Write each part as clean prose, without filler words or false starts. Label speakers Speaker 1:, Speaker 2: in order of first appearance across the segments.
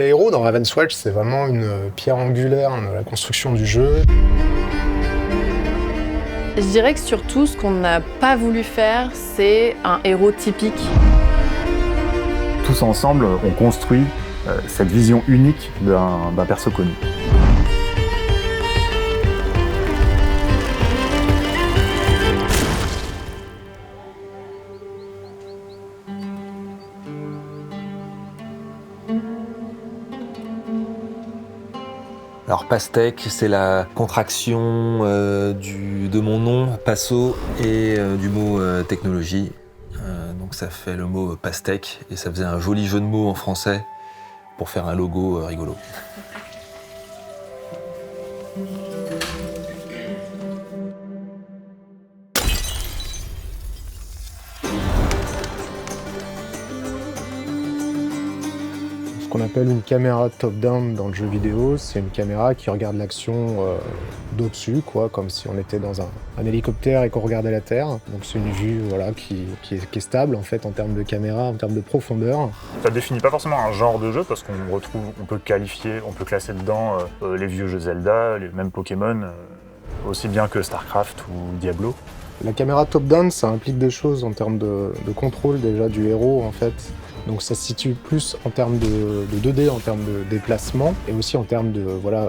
Speaker 1: les héros dans Ravenswatch, c'est vraiment une pierre angulaire de la construction du jeu.
Speaker 2: Je dirais que surtout, ce qu'on n'a pas voulu faire, c'est un héros typique.
Speaker 3: Tous ensemble, on construit cette vision unique d'un perso connu.
Speaker 4: Alors pastèque, c'est la contraction de mon nom, Passo, et du mot technologie. Donc ça fait le mot pastèque, et ça faisait un joli jeu de mots en français pour faire un logo rigolo.
Speaker 1: Ce qu'on appelle une caméra top-down dans le jeu vidéo, c'est une caméra qui regarde l'action d'au-dessus, quoi, comme si on était dans un hélicoptère et qu'on regardait la Terre. Donc c'est une vue voilà, qui est stable en fait en termes de caméra, en termes de profondeur.
Speaker 3: Ça définit pas forcément un genre de jeu parce on peut qualifier, on peut classer dedans les vieux jeux Zelda, les mêmes Pokémon, aussi bien que Starcraft ou Diablo.
Speaker 1: La caméra top-down, ça implique des choses en termes de contrôle déjà du héros en fait. Donc ça se situe plus en termes de 2D, en termes de déplacement, et aussi en termes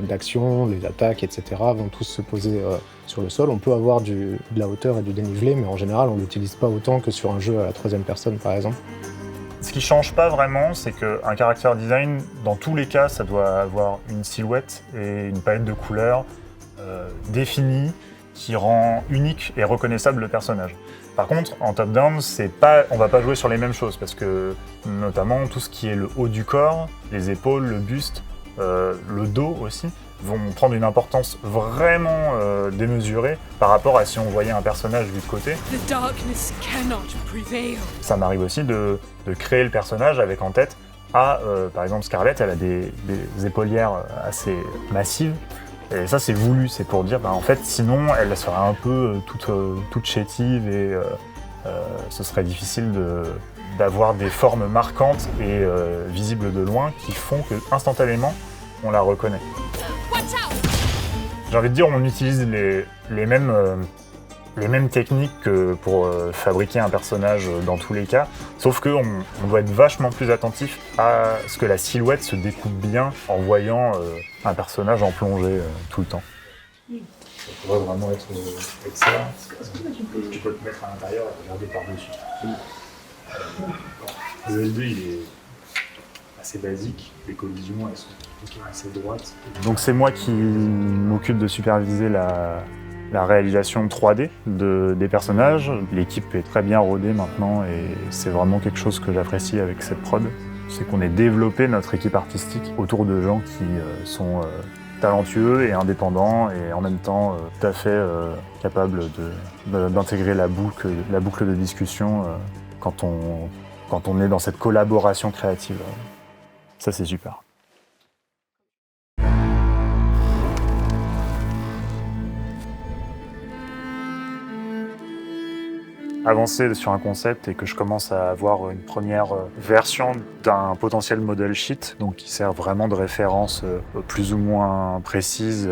Speaker 1: d'action, les attaques, etc. vont tous se poser sur le sol. On peut avoir de la hauteur et du dénivelé, mais en général, on ne l'utilise pas autant que sur un jeu à la troisième personne, par exemple.
Speaker 3: Ce qui change pas vraiment, c'est qu'un character design, dans tous les cas, ça doit avoir une silhouette et une palette de couleurs définie qui rend unique et reconnaissable le personnage. Par contre, en top-down, on va pas jouer sur les mêmes choses parce que, notamment, tout ce qui est le haut du corps, les épaules, le buste, le dos aussi, vont prendre une importance vraiment démesurée par rapport à si on voyait un personnage vu de côté. Ça m'arrive aussi de créer le personnage avec en tête, par exemple Scarlett, elle a des épaulières assez massives. Et ça, c'est voulu, c'est pour dire, en fait, sinon, elle serait un peu toute chétive et ce serait difficile d'avoir des formes marquantes et visibles de loin qui font que instantanément, on la reconnaît. J'ai envie de dire, on utilise les mêmes techniques que pour fabriquer un personnage dans tous les cas, sauf qu'on doit être vachement plus attentif à ce que la silhouette se découpe bien en voyant un personnage en plongée tout le temps. Ça pourrait vraiment être avec ça. Tu peux te mettre à l'intérieur et regarder par-dessus. Le L2 il est assez basique, les collisions elles sont assez droites. Donc c'est moi qui m'occupe de superviser la réalisation 3D des personnages. L'équipe est très bien rodée maintenant et c'est vraiment quelque chose que j'apprécie avec cette prod. C'est qu'on ait développé notre équipe artistique autour de gens qui sont talentueux et indépendants et en même temps tout à fait capables d'intégrer la boucle de discussion quand on est dans cette collaboration créative. Ça, c'est super. Avancer sur un concept et que je commence à avoir une première version d'un potentiel model sheet, donc qui sert vraiment de référence plus ou moins précise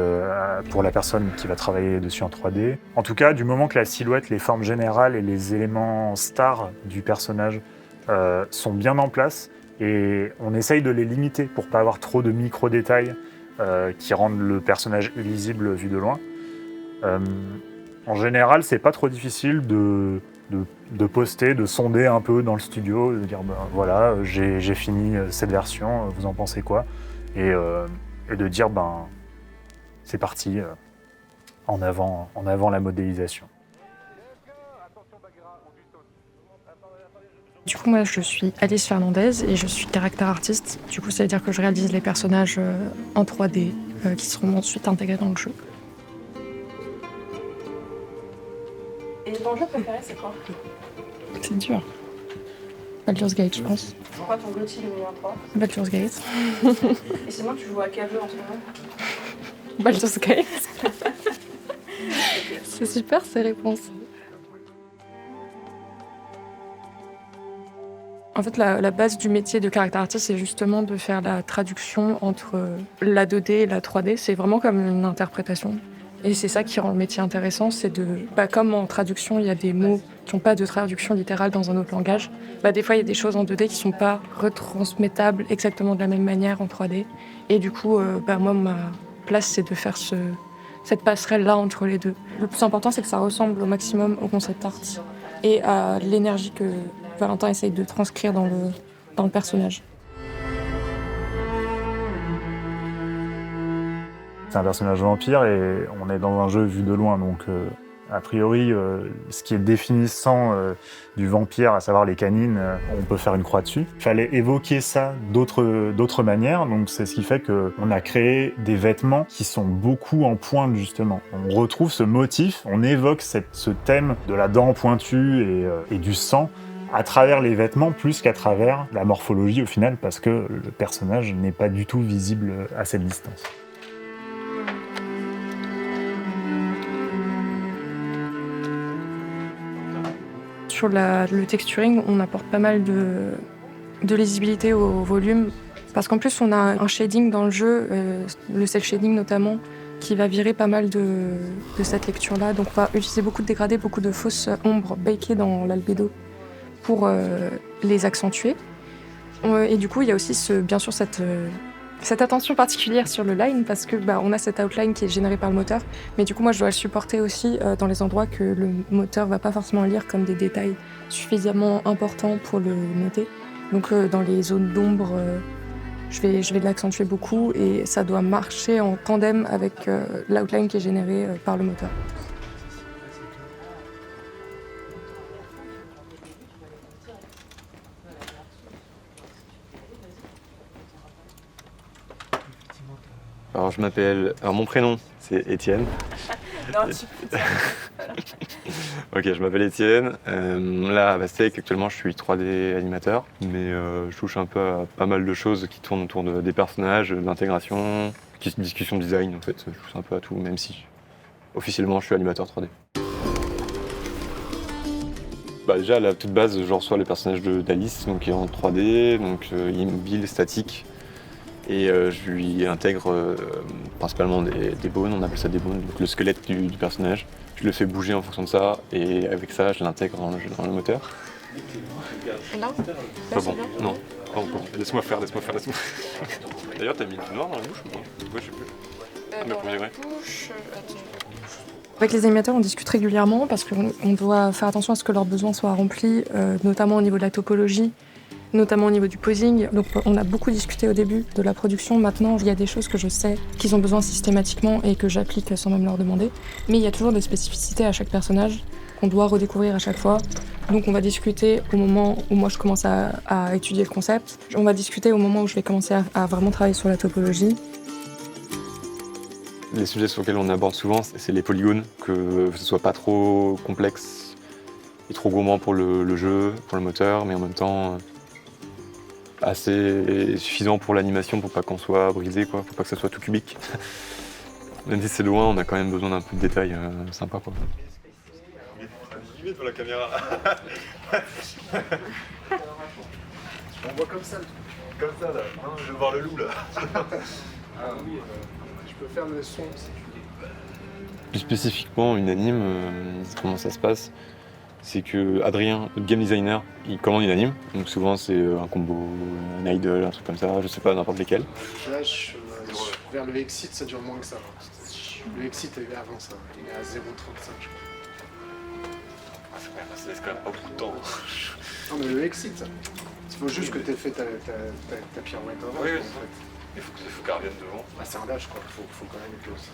Speaker 3: pour la personne qui va travailler dessus en 3D. En tout cas, du moment que la silhouette, les formes générales et les éléments stars du personnage sont bien en place, et on essaye de les limiter pour pas avoir trop de micro-détails qui rendent le personnage lisible vu de loin. En général, c'est pas trop difficile de poster, de sonder un peu dans le studio, de dire voilà, j'ai fini cette version, vous en pensez quoi, et de dire c'est parti, en avant la modélisation.
Speaker 5: Du coup, moi, je suis Alice Fernandez et je suis directeur artiste. Du coup, ça veut dire que je réalise les personnages en 3D qui seront ensuite intégrés dans le jeu.
Speaker 2: Et ton jeu préféré, c'est quoi?
Speaker 5: C'est dur. Baldur's Gate, je pense.
Speaker 2: C'est quoi ton GOTY 2023?
Speaker 5: Baldur's Gate.
Speaker 2: Et sinon, tu joues à quel jeu en ce moment?
Speaker 5: Baldur's Gate. C'est super ces réponses. En fait, la base du métier de character artist, c'est justement de faire la traduction entre la 2D et la 3D. C'est vraiment comme une interprétation. Et c'est ça qui rend le métier intéressant, c'est comme en traduction, il y a des mots qui n'ont pas de traduction littérale dans un autre langage. Des fois, il y a des choses en 2D qui ne sont pas retransmettables exactement de la même manière en 3D. Et du coup, moi, ma place, c'est de faire cette passerelle-là entre les deux. Le plus important, c'est que ça ressemble au maximum au concept art et à l'énergie que Valentin essaye de transcrire dans le personnage.
Speaker 3: C'est un personnage vampire et on est dans un jeu vu de loin, donc a priori, ce qui est définissant du vampire, à savoir les canines, on peut faire une croix dessus. Il fallait évoquer ça d'autres manières, donc c'est ce qui fait qu'on a créé des vêtements qui sont beaucoup en pointe, justement. On retrouve ce motif, on évoque ce thème de la dent pointue et du sang à travers les vêtements plus qu'à travers la morphologie au final, parce que le personnage n'est pas du tout visible à cette distance.
Speaker 5: Sur le texturing, on apporte pas mal de lisibilité au volume, parce qu'en plus on a un shading dans le jeu, le cel shading notamment, qui va virer pas mal de cette lecture-là. Donc on va utiliser beaucoup de dégradés, beaucoup de fausses ombres bakées dans l'albédo pour les accentuer. Et du coup, il y a aussi bien sûr cette attention particulière sur le line, parce que on a cet outline qui est généré par le moteur, mais du coup moi je dois le supporter aussi dans les endroits que le moteur va pas forcément lire comme des détails suffisamment importants pour le noter. Donc dans les zones d'ombre, je vais l'accentuer beaucoup et ça doit marcher en tandem avec l'outline qui est généré par le moteur.
Speaker 6: Alors mon prénom c'est Étienne.
Speaker 2: Non, tu peux.
Speaker 6: Ok, je m'appelle Étienne. Là à Pastèque, actuellement je suis 3D animateur, mais je touche un peu à pas mal de choses qui tournent autour des personnages, de l'intégration, discussion design en fait. Je touche un peu à tout, même si officiellement je suis animateur 3D. Déjà à la toute base, je reçois les personnages d'Alice, donc qui est en 3D, donc immobile, statique. Et je lui intègre principalement des bones, on appelle ça des bones, donc le squelette du personnage. Je le fais bouger en fonction de ça, et avec ça, je l'intègre dans le moteur.
Speaker 5: Là,
Speaker 6: Pas bon, non. Pas encore. Laisse-moi faire. D'ailleurs, t'as mis du noir dans la bouche ou pas? Ouais, je sais plus. Mais premier degré.
Speaker 5: Avec les animateurs, on discute régulièrement parce qu'on doit faire attention à ce que leurs besoins soient remplis, notamment au niveau de la topologie, notamment au niveau du posing. Donc on a beaucoup discuté au début de la production. Maintenant, il y a des choses que je sais qu'ils ont besoin systématiquement et que j'applique sans même leur demander. Mais il y a toujours des spécificités à chaque personnage qu'on doit redécouvrir à chaque fois. Donc on va discuter au moment où moi je commence à étudier le concept. On va discuter au moment où je vais commencer à vraiment travailler sur la topologie.
Speaker 6: Les sujets sur lesquels on aborde souvent, c'est les polygones, que ce soit pas trop complexe et trop gourmand pour le jeu, pour le moteur, mais en même temps assez suffisant pour l'animation pour pas qu'on soit brisé, quoi. Faut pas que ça soit tout cubique. Même si c'est loin, on a quand même besoin d'un peu de détails sympa, quoi.
Speaker 7: Pour la caméra. On voit comme ça là. Non, je veux voir le loup là.
Speaker 1: Ah oui, je peux faire le son.
Speaker 6: Plus spécifiquement, une anime, comment ça se passe? C'est que Adrien, notre game designer, il commande une anime. Donc souvent c'est un combo, un idle, un truc comme ça, je sais pas, n'importe lesquels.
Speaker 1: Là, vers le exit, ça dure moins que ça. Le exit est avant ça. Il est à 0,35 je crois.
Speaker 7: Ça laisse quand même pas beaucoup de temps.
Speaker 1: Non mais le exit, il faut juste que tu aies fait ta pirouette avant.
Speaker 7: Oui,
Speaker 1: en fait.
Speaker 7: Il faut qu'elle revienne devant.
Speaker 1: C'est un dash quoi, faut quand même que ça.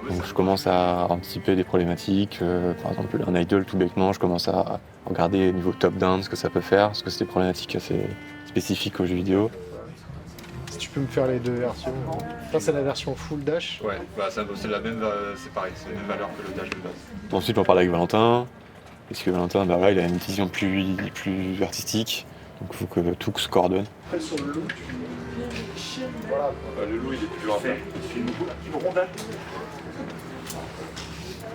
Speaker 6: Donc je commence à anticiper des problématiques, par exemple un idle tout bêtement, je commence à regarder au niveau top-down ce que ça peut faire, parce que c'est des problématiques assez spécifiques aux jeux vidéo.
Speaker 1: Si tu peux me faire les deux versions. Ça c'est la version full dash.
Speaker 7: Ouais, c'est la même, c'est pareil, c'est la même valeur que le dash de base.
Speaker 6: Ensuite j'en parle avec Valentin, parce que Valentin là, il a une vision plus artistique, donc il faut que tout se coordonne.
Speaker 1: Après sur le loup,
Speaker 7: Le loup il est plus dur à faire.
Speaker 3: Une rondelle.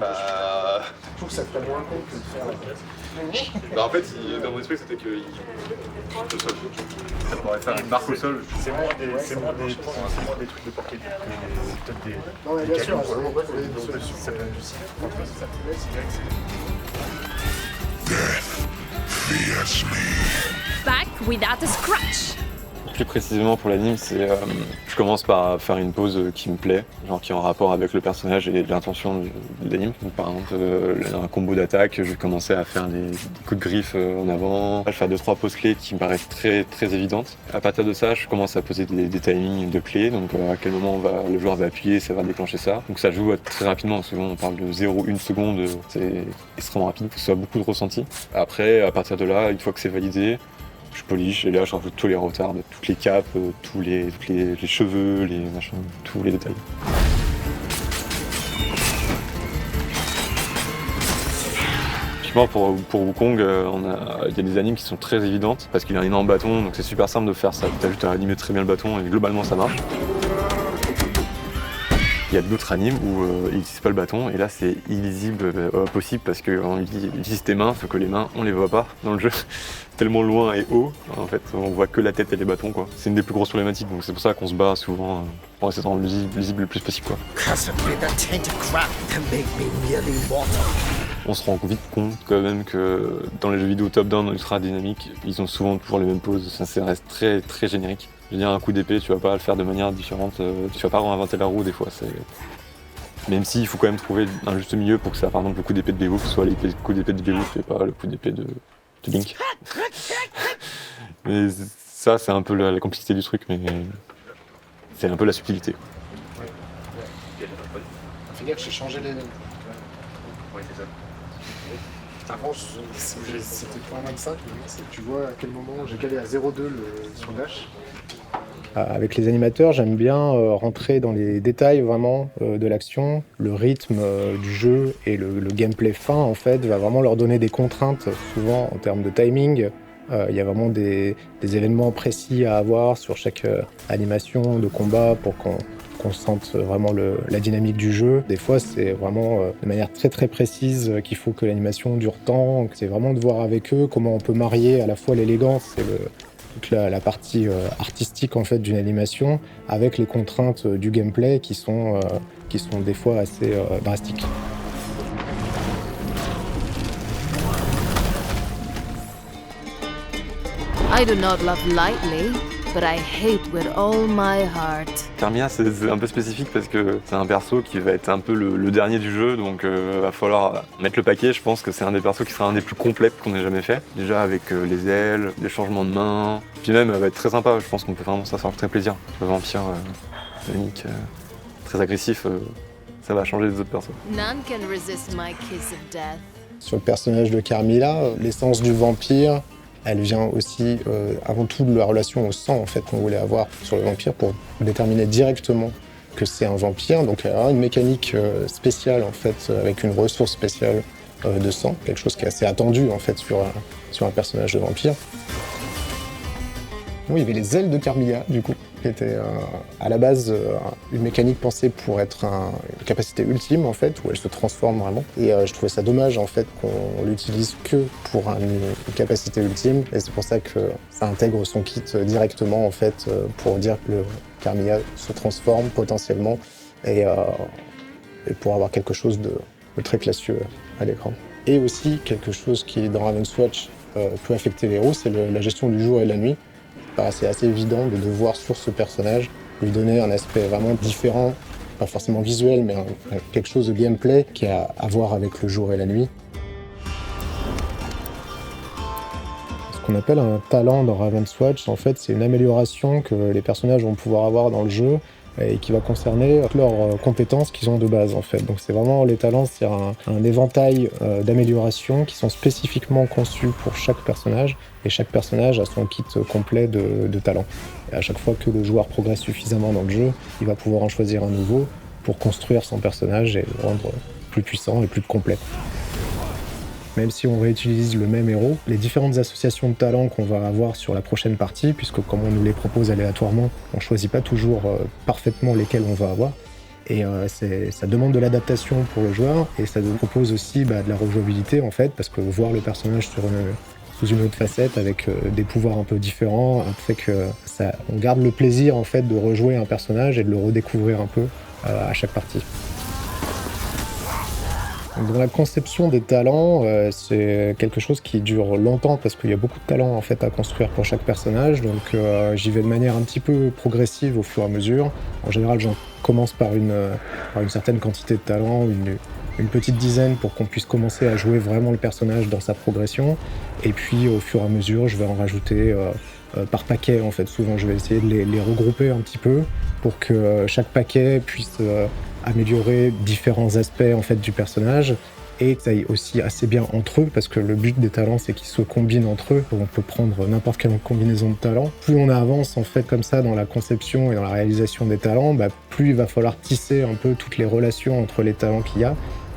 Speaker 6: Bah...
Speaker 1: Je trouve que ça te fait moins compte que de faire la pièce.
Speaker 6: Bah en fait, dans mon esprit, c'était qu'il au sol. Ça pourrait faire une marque au sol.
Speaker 3: C'est moins des trucs de parquet. Peut-être des.
Speaker 1: Non, mais bien sûr,
Speaker 3: cailloux,
Speaker 1: vraiment,
Speaker 3: quoi.
Speaker 1: ouais, des
Speaker 3: Donc,
Speaker 1: solutions.
Speaker 3: ça peut être du ciment. Après, ça peut être, c'est vrai que c'est.
Speaker 8: Back without a scratch.
Speaker 6: Plus précisément pour l'anime, c'est je commence par faire une pose qui me plaît, genre qui est en rapport avec le personnage et l'intention de l'anime. Donc, par exemple, un combo d'attaque, je vais commencer à faire des coups de griffe en avant, je vais faire 2-3 poses clés qui me paraissent très évidentes. À partir de ça, je commence à poser des timings de clés, donc à quel moment le joueur va appuyer, ça va déclencher ça. Donc ça joue très rapidement, souvent on parle de 0,1 seconde, c'est extrêmement rapide, il faut que ce soit beaucoup de ressenti. Après, à partir de là, une fois que c'est validé, je polish et là je rajoute tous les retards, toutes les capes, tous les cheveux, les machins, tous les détails. Typiquement pour Wukong, il y a des animes qui sont très évidentes parce qu'il a un énorme bâton, donc c'est super simple de faire ça. T'as juste à animer très bien le bâton et globalement ça marche. Il y a d'autres animes où ils n'utilisent pas le bâton et là c'est illisible possible parce qu'on utilise tes mains, sauf que les mains on les voit pas dans le jeu. Tellement loin et haut, en fait, on voit que la tête et les bâtons, quoi. C'est une des plus grosses problématiques, donc c'est pour ça qu'on se bat souvent pour essayer de rendre lisible le plus possible, quoi. On se rend vite compte quand même que dans les jeux vidéo top-down ultra dynamiques, ils ont souvent toujours les mêmes poses, ça reste très générique. Je veux dire, un coup d'épée, tu vas pas le faire de manière différente, tu vas pas réinventer la roue des fois, même s'il faut quand même trouver un juste milieu pour que ça, par exemple, le coup d'épée de Beowulf soit le coup d'épée de Beowulf et pas le coup d'épée de Link. Mais ça, c'est un peu la complexité du truc, mais c'est un peu la subtilité.
Speaker 1: Faut dire que j'ai changé les.
Speaker 3: Ouais, c'est ça.
Speaker 1: Avant, c'était 0.25, tu vois à quel moment j'ai calé à 0.2 sur Dash. Avec les animateurs, j'aime bien rentrer dans les détails vraiment de l'action. Le rythme du jeu et le gameplay fin, en fait, va vraiment leur donner des contraintes, souvent en termes de timing. Il y a vraiment des événements précis à avoir sur chaque animation de combat pour qu'on sente vraiment la dynamique du jeu. Des fois, c'est vraiment de manière très précise qu'il faut que l'animation dure tant. C'est vraiment de voir avec eux comment on peut marier à la fois l'élégance et toute la partie artistique en fait d'une animation avec les contraintes du gameplay qui sont des fois assez drastiques.
Speaker 8: I do not love lightly, but I hate with all my heart.
Speaker 6: Carmilla, c'est un peu spécifique parce que c'est un perso qui va être un peu le dernier du jeu, donc va falloir mettre le paquet. Je pense que c'est un des persos qui sera un des plus complets qu'on ait jamais fait. Déjà avec les ailes, les changements de main, puis même elle va être très sympa. Je pense qu'on peut vraiment ça faire très plaisir. Le vampire unique, très agressif, ça va changer les autres persos.
Speaker 8: None can resist my kiss of death.
Speaker 1: Sur le personnage de Carmilla, l'essence du vampire, elle vient aussi avant tout de la relation au sang en fait qu'on voulait avoir sur le vampire pour déterminer directement que c'est un vampire. Donc elle a une mécanique spéciale en fait avec une ressource spéciale de sang, quelque chose qui est assez attendu en fait sur un personnage de vampire. Oui, il y avait les ailes de Carmilla du coup, qui était à la base une mécanique pensée pour être une capacité ultime en fait, où elle se transforme vraiment. Et je trouvais ça dommage en fait qu'on l'utilise que pour une capacité ultime, et c'est pour ça que ça intègre son kit directement en fait pour dire que le Carmilla se transforme potentiellement et pour avoir quelque chose de très classieux à l'écran. Et aussi quelque chose qui dans Ravenswatch peut affecter les héros, c'est la gestion du jour et de la nuit. C'est assez évident de devoir sur ce personnage lui donner un aspect vraiment différent, pas forcément visuel, mais quelque chose de gameplay qui a à voir avec le jour et la nuit. Ce qu'on appelle un talent dans Ravenswatch, en fait, c'est une amélioration que les personnages vont pouvoir avoir dans le jeu et qui va concerner leurs compétences qu'ils ont de base en fait. Donc c'est vraiment les talents, c'est un éventail d'améliorations qui sont spécifiquement conçus pour chaque personnage, et chaque personnage a son kit complet de talents. Et à chaque fois que le joueur progresse suffisamment dans le jeu, il va pouvoir en choisir un nouveau pour construire son personnage et le rendre plus puissant et plus complet. Même si on réutilise le même héros, les différentes associations de talents qu'on va avoir sur la prochaine partie, puisque comme on nous les propose aléatoirement, on ne choisit pas toujours parfaitement lesquels on va avoir, Et ça demande de l'adaptation pour le joueur et ça propose aussi de la rejouabilité en fait, parce que voir le personnage sous une autre facette avec des pouvoirs un peu différents fait que on garde le plaisir en fait de rejouer un personnage et de le redécouvrir un peu à chaque partie. Dans la conception des talents, c'est quelque chose qui dure longtemps parce qu'il y a beaucoup de talents en fait à construire pour chaque personnage. Donc j'y vais de manière un petit peu progressive au fur et à mesure. En général, j'en commence par une certaine quantité de talents, une petite dizaine pour qu'on puisse commencer à jouer vraiment le personnage dans sa progression. Et puis au fur et à mesure, je vais en rajouter par paquet en fait. Souvent, je vais essayer de les regrouper un petit peu pour que chaque paquet puisse améliorer différents aspects en fait du personnage et que ça aille aussi assez bien entre eux parce que le but des talents c'est qu'ils se combinent entre eux. On peut prendre n'importe quelle combinaison de talents. Plus on avance en fait comme ça dans la conception et dans la réalisation des talents, plus il va falloir tisser un peu toutes les relations entre les talents qu'il y a.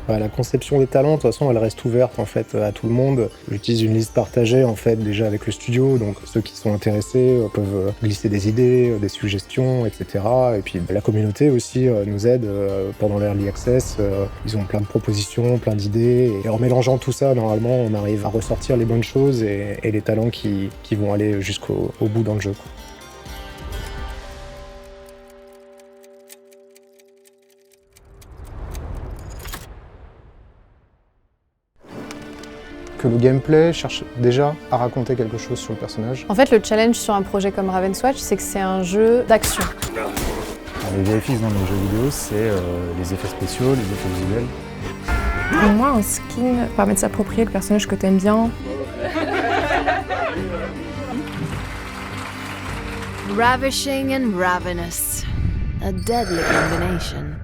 Speaker 1: La conception des talents, de toute façon, elle reste ouverte en fait à tout le monde. J'utilise une liste partagée en fait déjà avec le studio, donc ceux qui sont intéressés peuvent glisser des idées, des suggestions, etc. Et puis la communauté aussi nous aide pendant l'Early Access. Ils ont plein de propositions, plein d'idées, et en mélangeant tout ça, normalement, on arrive à ressortir les bonnes choses et les talents qui vont aller jusqu'au bout dans le jeu. Que le gameplay cherche déjà à raconter quelque chose sur le personnage.
Speaker 2: En fait, le challenge sur un projet comme Ravenswatch, c'est que c'est un jeu d'action.
Speaker 9: Les VFX dans les jeux vidéo, c'est les effets spéciaux, les effets visuels.
Speaker 5: Pour moi, un skin permet de s'approprier le personnage que t'aimes bien.
Speaker 8: Ravishing and ravenous. A deadly combination.